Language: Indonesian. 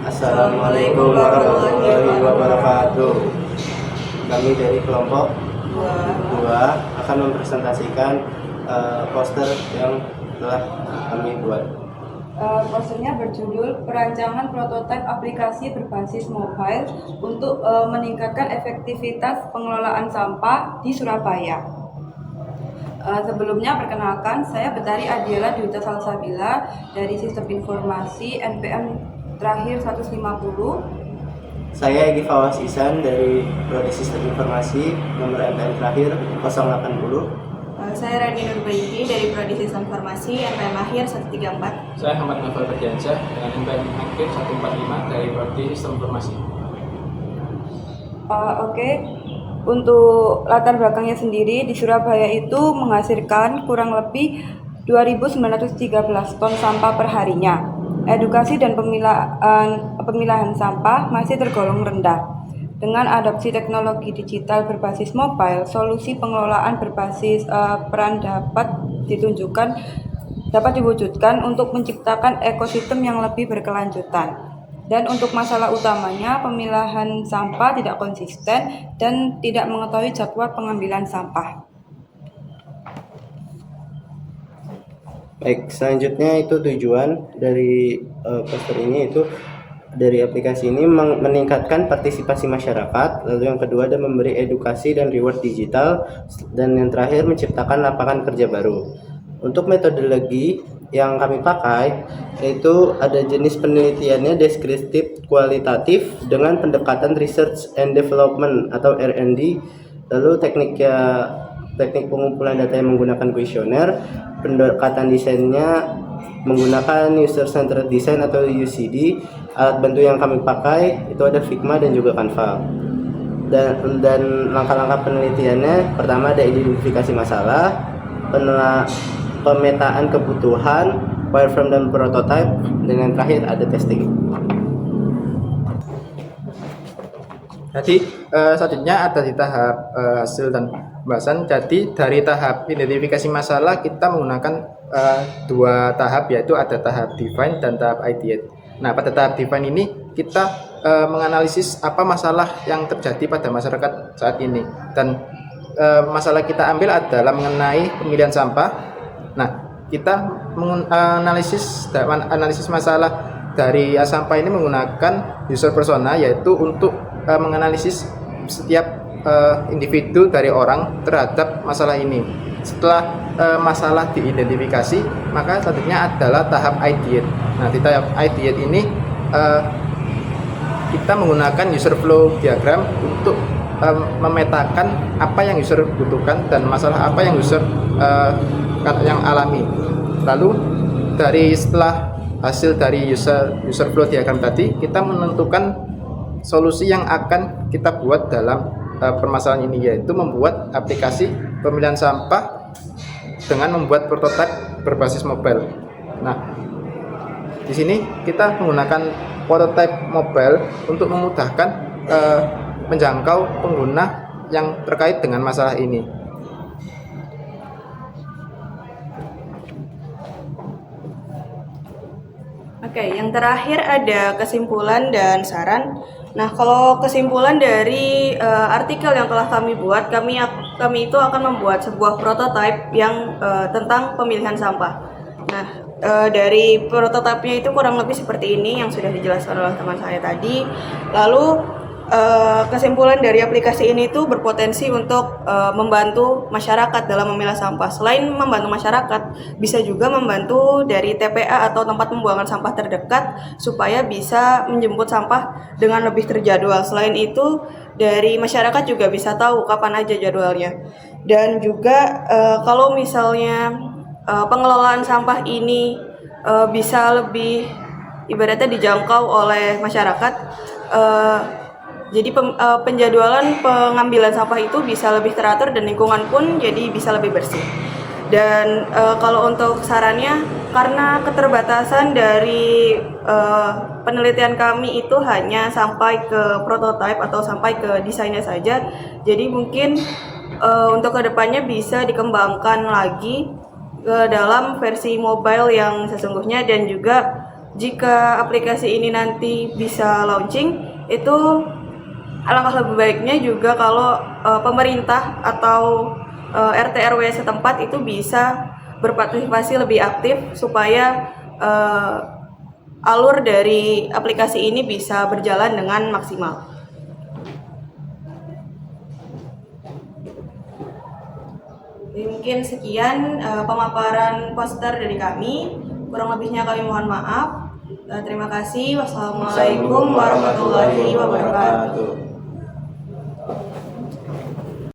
Assalamualaikum warahmatullahi wabarakatuh. Kami dari kelompok 2 akan mempresentasikan poster yang telah kami buat. Posternya berjudul Perancangan Prototipe Aplikasi Berbasis Mobile untuk meningkatkan efektivitas pengelolaan sampah di Surabaya. Sebelumnya perkenalkan, saya Betari Adiela Dwita Salsabila dari Sistem Informasi NPM terakhir 150. Saya Egy Fawas Ihsan dari Prodi Sistem Informasi nomor NPM terakhir 080. Saya Rani Nurbaiti dari Prodi Sistem Informasi NPM akhir 134. Saya Ahmad Novel Berdiansyah dengan NPM akhir 145 dari Prodi Sistem Informasi. Oke. Untuk latar belakangnya sendiri, di Surabaya itu menghasilkan kurang lebih 2.913 ton sampah perharinya. Edukasi dan pemilahan sampah masih tergolong rendah. Dengan adopsi teknologi digital berbasis mobile, solusi pengelolaan berbasis peran dapat diwujudkan untuk menciptakan ekosistem yang lebih berkelanjutan. Dan untuk masalah utamanya, pemilahan sampah tidak konsisten dan tidak mengetahui jadwal pengambilan sampah. Baik, selanjutnya itu tujuan dari poster ini itu dari aplikasi ini meningkatkan partisipasi masyarakat, lalu yang kedua ada memberi edukasi dan reward digital, dan yang terakhir menciptakan lapangan kerja baru. Untuk metodologi yang kami pakai yaitu ada jenis penelitiannya deskriptif kualitatif dengan pendekatan research and development atau R&D, lalu teknik pengumpulan data yang menggunakan kuesioner, pendekatan desainnya menggunakan user centered design atau UCD. Alat bantu yang kami pakai itu ada Figma dan juga Canva. Dan langkah-langkah penelitiannya, pertama ada identifikasi masalah, pemetaan kebutuhan, wireframe dan prototype, dan yang terakhir ada testing. Jadi selanjutnya ada di tahap hasil dan pembahasan. Jadi dari tahap identifikasi masalah kita menggunakan 2 tahap, yaitu ada tahap define dan tahap ideate. Nah, pada tahap define ini kita menganalisis apa masalah yang terjadi pada masyarakat saat ini, dan masalah kita ambil adalah mengenai pemilihan sampah. Nah, kita analisis masalah dari sampah ini menggunakan user persona, yaitu untuk menganalisis setiap individu dari orang terhadap masalah ini. Setelah masalah diidentifikasi, maka selanjutnya adalah tahap ideate. Nah, di tahap ideate ini kita menggunakan user flow diagram untuk memetakan apa yang user butuhkan dan masalah apa yang user yang alami. Lalu setelah hasil dari user flow diagram tadi, kita menentukan solusi yang akan kita buat dalam permasalahan ini, yaitu membuat aplikasi pemilihan sampah dengan membuat prototipe berbasis mobile. Nah, di sini kita menggunakan prototipe mobile untuk memudahkan menjangkau pengguna yang terkait dengan masalah ini. Oke, yang terakhir ada kesimpulan dan saran. Nah, kalau kesimpulan dari artikel yang telah kami buat, kami itu akan membuat sebuah prototipe yang tentang pemilihan sampah. Nah, dari prototipenya itu kurang lebih seperti ini yang sudah dijelaskan oleh teman saya tadi. Lalu kesimpulan dari aplikasi ini itu berpotensi untuk membantu masyarakat dalam memilah sampah. Selain membantu masyarakat, bisa juga membantu dari TPA atau tempat pembuangan sampah terdekat supaya bisa menjemput sampah dengan lebih terjadwal. Selain itu, dari masyarakat juga bisa tahu kapan aja jadwalnya. Dan juga kalau misalnya pengelolaan sampah ini bisa lebih ibaratnya dijangkau oleh masyarakat, jadi penjadwalan pengambilan sampah itu bisa lebih teratur dan lingkungan pun jadi bisa lebih bersih. Dan kalau untuk sarannya, karena keterbatasan dari penelitian kami itu hanya sampai ke prototipe atau sampai ke desainnya saja, jadi mungkin untuk kedepannya bisa dikembangkan lagi ke dalam versi mobile yang sesungguhnya, dan juga jika aplikasi ini nanti bisa launching, itu alangkah lebih baiknya juga kalau pemerintah atau RT RW setempat itu bisa berpartisipasi lebih aktif supaya alur dari aplikasi ini bisa berjalan dengan maksimal. Jadi mungkin sekian pemaparan poster dari kami. Kurang lebihnya kami mohon maaf. Terima kasih. Wassalamualaikum warahmatullahi wabarakatuh.